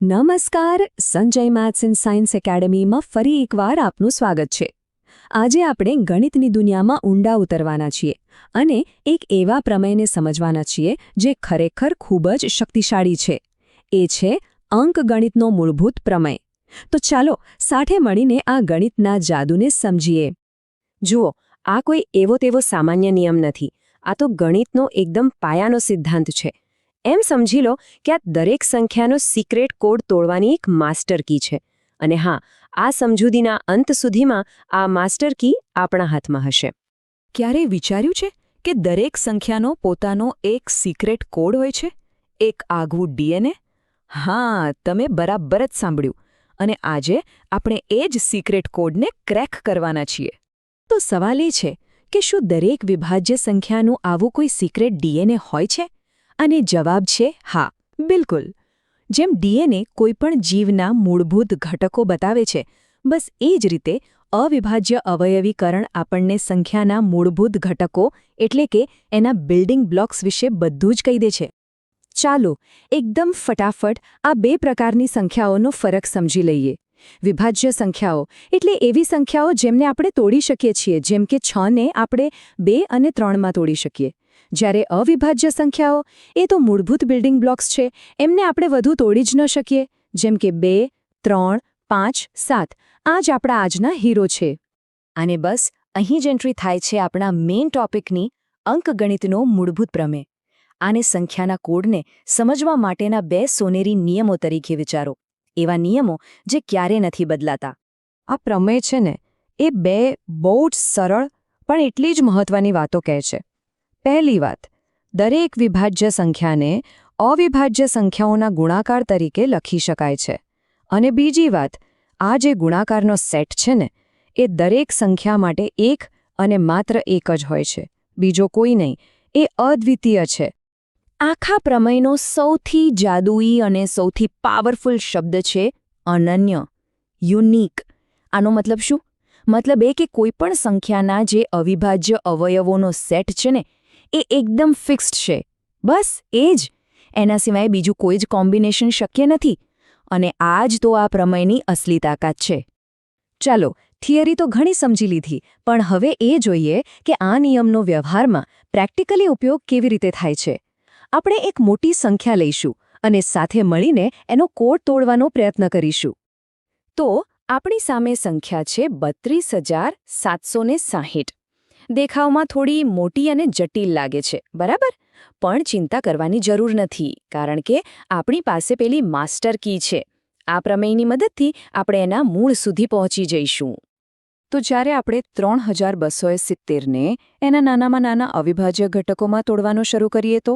નમસ્કાર, Sanjay maths and science એકેડમીમાં ફરી એકવાર આપનું સ્વાગત છે. આજે આપણે ગણિતની દુનિયામાં ઊંડા ઉતરવાના છીએ અને એક એવા પ્રમેયને સમજવાના છીએ જે ખરેખર ખૂબ જ શક્તિશાળી છે. એ છે અંકગણિતનો મૂળભૂત પ્રમેય. તો ચાલો સાથે મળીને આ ગણિતના જાદુને સમજીએ. જુઓ, આ કોઈ એવો તેવો સામાન્ય નિયમ નથી. આ તો ગણિતનો એકદમ પાયાનો સિદ્ધાંત છે. એમ સમજી લો કે આ દરેક સંખ્યાનો સિક્રેટ કોડ તોડવાની એક માસ્ટર કી છે. અને હા, આ સમજૂતીના અંત સુધીમાં આ માસ્ટર કી આપણા હાથમાં હશે. ક્યારેય વિચાર્યું છે કે દરેક સંખ્યાનો પોતાનો એક સિક્રેટ કોડ હોય છે? એક આગવું ડીએનએ? હા, તમે બરાબર જ સાંભળ્યું. અને આજે આપણે એ જ સિક્રેટ કોડને ક્રેક કરવાના છીએ. તો સવાલ એ છે કે શું દરેક વિભાજ્ય સંખ્યાનું આવું કોઈ સિક્રેટ ડીએનએ હોય છે? અને જવાબ છે હા, બિલકુલ. જેમ ડીએનએ કોઈપણ જીવના મૂળભૂત ઘટકો બતાવે છે, બસ એ જ રીતે અવિભાજ્ય અવયવીકરણ આપણને સંખ્યાના મૂળભૂત ઘટકો એટલે કે એના બિલ્ડિંગ બ્લોક્સ વિશે બધું જ કહી દે છે. ચાલો એકદમ ફટાફટ આ બે પ્રકારની સંખ્યાઓનો ફરક સમજી લઈએ. વિભાજ્ય સંખ્યાઓ એટલે એવી સંખ્યાઓ જેમને આપણે તોડી શકીએ છીએ, જેમ કે 6ને આપણે 2 અને 3માં તોડી શકીએ. જ્યારે અવિભાજ્ય સંખ્યાઓ એ તો મૂળભૂત બિલ્ડિંગ બ્લોક્સ છે, એમને આપણે વધુ તોડી જ ન શકીએ, જેમ કે 2, 3, 5, 7. આ જ આપણા આજના હીરો છે. અને બસ અહીં જ એન્ટ્રી થાય છે આપણા મેઇન ટોપિકની, અંકગણિતનો મૂળભૂત પ્રમેય. આને સંખ્યાના કોડને સમજવા માટેના 2 સોનેરી નિયમો તરીકે વિચારો. એવા નિયમો જે ક્યારે નથી બદલાતા. આ પ્રમેય છે ને, એ 2 બહુ જ સરળ પણ એટલી જ મહત્વની વાતો કહે છે. પહેલી વાત, દરેક વિભાજ્ય સંખ્યાને અવિભાજ્ય સંખ્યાઓના ગુણાકાર તરીકે લખી શકાય છે. અને બીજી વાત, આ જે ગુણાકારનો સેટ છે ને, એ દરેક સંખ્યા માટે એક અને માત્ર એક જ હોય છે, બીજો કોઈ નહીં. એ અદ્વિતીય છે. આખા પ્રમેયનો સૌથી જાદુઈ અને સૌથી પાવરફુલ શબ્દ છે અનન્ય, યુનિક. આનો મતલબ શું? મતલબ એ કે કોઈપણ સંખ્યાના જે અવિભાજ્ય અવયવોનો સેટ છે ને, એ એકદમ ફિક્સ્ડ છે. બસ એ જ. એના સિવાય બીજું કોઈ જ કોમ્બિનેશન શક્ય નથી. અને આ જ તો આ પ્રમેયની અસલી તાકાત છે. ચાલો, થિયરી તો ઘણી સમજી લીધી, પણ હવે એ જોઈએ કે આ નિયમનો વ્યવહારમાં પ્રેક્ટિકલી ઉપયોગ કેવી રીતે થાય છે. આપણે એક મોટી સંખ્યા લઈશું અને સાથે મળીને એનો કોડ તોડવાનો પ્રયત્ન કરીશું. તો આપણી સામે સંખ્યા છે 32,760. દેખાવમાં થોડી મોટી અને જટિલ લાગે છે, બરાબર? પણ ચિંતા કરવાની જરૂર નથી, કારણ કે આપણી પાસે પેલી માસ્ટર કી છે. આ પ્રમેયની મદદથી આપણે એના મૂળ સુધી પહોંચી જઈશું. તો જ્યારે આપણે 3270ને એના નાનામાં નાના અવિભાજ્ય ઘટકોમાં તોડવાનું શરૂ કરીએ તો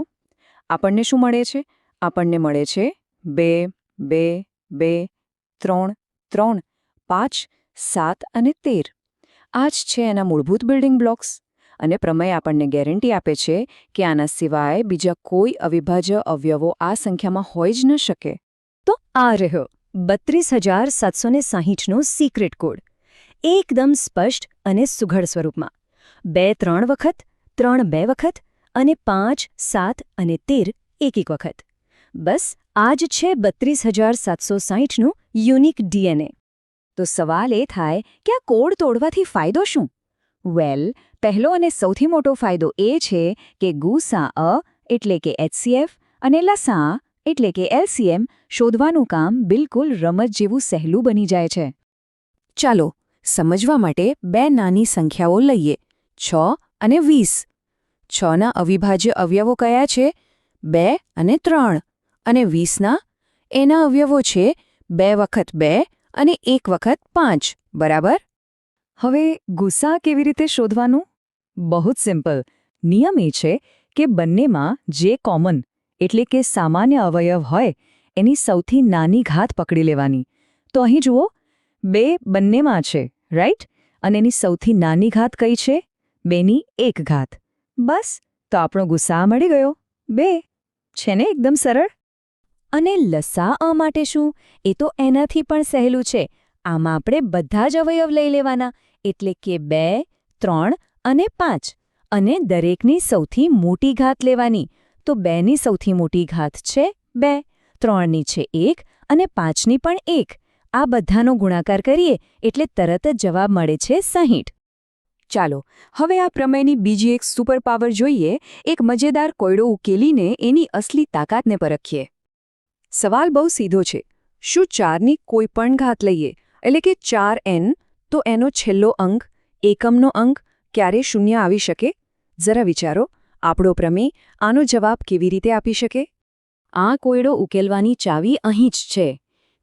આપણને શું મળે છે? આપણને મળે છે 2, 2, 2, 3, 3, 5, 7 અને 13. આ જ છે એના મૂળભૂત બિલ્ડિંગ બ્લોક્સ. અને પ્રમેય આપણને ગેરંટી આપે છે કે આના સિવાય બીજા કોઈ અવિભાજ્ય અવયવો આ સંખ્યામાં હોઈ જ ન શકે. તો આ રહ્યો 32,760નો સિક્રેટ કોડ. એકદમ સ્પષ્ટ અને સુઘડ સ્વરૂપમાં. 2 3 વખત, 3 2 વખત અને 5, 7 અને 13 એક વખત. બસ આ જ છે 32,760નું યુનિક ડીએનએ. તો સવાલ એ થાય કે આ કોડ તોડવાથી ફાયદો શું? વેલ, પહેલો અને સૌથી મોટો ફાયદો એ છે કે ગુસાઅ એટલે કે HCF અને લસાઅ એટલે કે LCM શોધવાનું કામ બિલકુલ રમત જેવું સહેલું બની જાય છે. ચાલો સમજવા માટે 2 નાની સંખ્યાઓ લઈએ, 6 અને 20. 6ના અવિભાજ્ય અવયવો કયા છે? 2 અને 3. અને 20ના? એના અવયવો છે 2 વખત 2 અને 1 વખત 5, બરાબર? હવે ગુસા કેવી રીતે શોધવાનું? બહુ જ સિમ્પલ. નિયમ એ છે કે બંનેમાં જે કોમન એટલે કે સામાન્ય અવયવ હોય એની સૌથી નાની ઘાત પકડી લેવાની. તો અહીં જુઓ, 2 બંનેમાં છે, રાઈટ? અને એની સૌથી નાની ઘાત કઈ છે? 2ની 1 ઘાત. બસ, તો આપણો ગુસા મળી ગયો, 2. છે ને એકદમ સરળ? અને લસાઅ માટે શું? એ તો એનાથી પણ સહેલું છે. આમાં આપણે બધા જ અવયવ લઈ લેવાના, એટલે કે 2, 3 અને 5. અને દરેકની સૌથી મોટી ઘાત લેવાની. તો 2ની સૌથી મોટી ઘાત છે 2, 3ની છે 1 અને 5ની પણ 1. આ બધાનો ગુણાકાર કરીએ એટલે તરત જ જવાબ મળે છે 60. ચાલો હવે આ પ્રમેયની બીજી એક સુપર પાવર જોઈએ, એક મજેદાર કોયડો ઉકેલીને એની અસલી તાકાતને પરખીએ. સવાલ બહુ સીધો છે. શું 4ની કોઈ પણ ઘાત લઈએ એટલે કે 4n તો એનો છેલ્લો અંક, એકમનો અંક ક્યારે શૂન્ય આવી શકે? જરા વિચારો, આપણો પ્રમેય આનો જવાબ કેવી રીતે આપી શકે? આ કોયડો ઉકેલવાની ચાવી અહીં જ છે.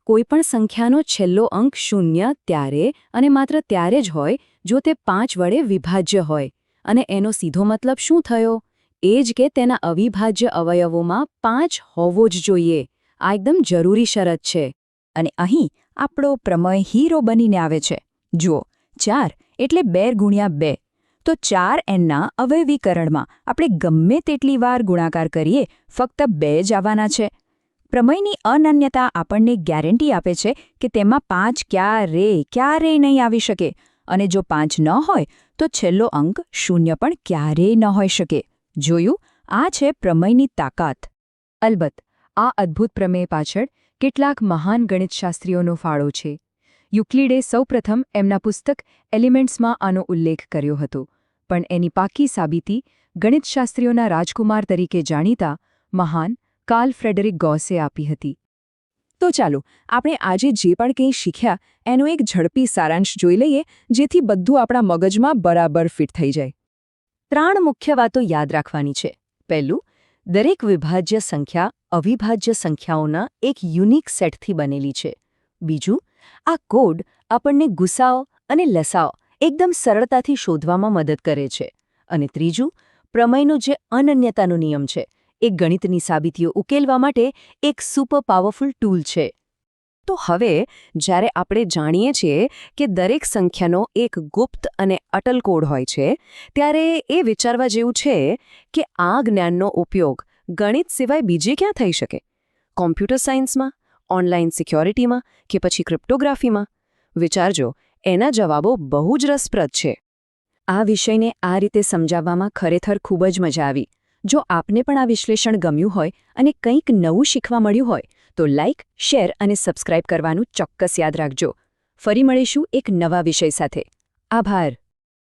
કોઈપણ સંખ્યાનો છેલ્લો અંક શૂન્ય ત્યારે અને માત્ર ત્યારે જ હોય જો તે 5 વડે વિભાજ્ય હોય. અને એનો સીધો મતલબ શું થયો? એ જ કે તેના અવિભાજ્ય અવયવોમાં 5 હોવો જ જોઈએ. આ એકદમ જરૂરી શરત છે. અને અહીં આપણો પ્રમેય હીરો બનીને આવે છે. જુઓ, 4 એટલે 2 ગુણ્યા 2. તો 4nના અવયવીકરણમાં આપણે ગમે તેટલી વાર ગુણાકાર કરીએ ફક્ત 2 જ આવવાના છે. પ્રમેયની અનન્યતા આપણને ગેરંટી આપે છે કે તેમાં 5 ક્યારેય નહીં આવી શકે. અને જો 5 ન હોય તો છેલ્લો અંક 0 પણ ક્યારેય ન હોઈ શકે. જોયું? આ છે પ્રમેયની તાકાત. અલબત્ત આ અદ્ભુત પ્રમેય પાછળ કેટલાક મહાન ગણિતશાસ્ત્રીઓનો ફાળો છે. યુક્લિડે સૌપ્રથમ એમના પુસ્તક એલિમેન્ટ્સમાં આનો ઉલ્લેખ કર્યો હતો, પણ એની પાકી સાબિતી ગણિતશાસ્ત્રીઓના રાજકુમાર તરીકે જાણીતા મહાન કાર્લ ફ્રેડરિક ગોસે આપી હતી. તો ચાલો આપણે આજે જે પણ કંઈ શીખ્યા એનો એક ઝડપી સારાંશ જોઈ લઈએ, જેથી બધું આપણા મગજમાં બરાબર ફિટ થઈ જાય. 3 મુખ્ય વાતો યાદ રાખવાની છે. પહેલું, દરેક વિભાજ્ય સંખ્યા અવિભાજ્ય સંખ્યાઓના એક યુનિક સેટથી બનેલી છે. બીજું, આ કોડ આપણને ગુસાઅ અને લસાઅ એકદમ સરળતાથી શોધવામાં મદદ કરે છે. અને ત્રીજું, પ્રમેયનો જે અનન્યતાનો નિયમ છે એ ગણિતની સાબિતીઓ ઉકેલવા માટે એક સુપર પાવરફુલ ટૂલ છે. તો હવે જ્યારે આપણે જાણીએ છીએ કે દરેક સંખ્યાનો એક ગુપ્ત અને અટલ કોડ હોય છે, ત્યારે એ વિચારવા જેવું છે કે આ જ્ઞાનનો ઉપયોગ ગણિત સિવાય બીજે ક્યાં થઈ શકે? કોમ્પ્યુટર સાયન્સમાં, ઓનલાઈન સિક્યોરિટીમાં કે પછી ક્રિપ્ટોગ્રાફીમાં? વિચારજો, એના જવાબો બહુ જ રસપ્રદ છે. આ વિષયને આ રીતે સમજાવવામાં ખરેખર ખૂબ જ મજા આવી. જો આપને પણ આ વિશ્લેષણ ગમ્યું હોય અને કંઈક નવું શીખવા મળ્યું હોય તો લાઇક, શેર અને સબસ્ક્રાઇબ કરવાનું ચોક્કસ યાદ રાખજો. ફરી મળીશું એક નવા વિષય સાથે. આભાર.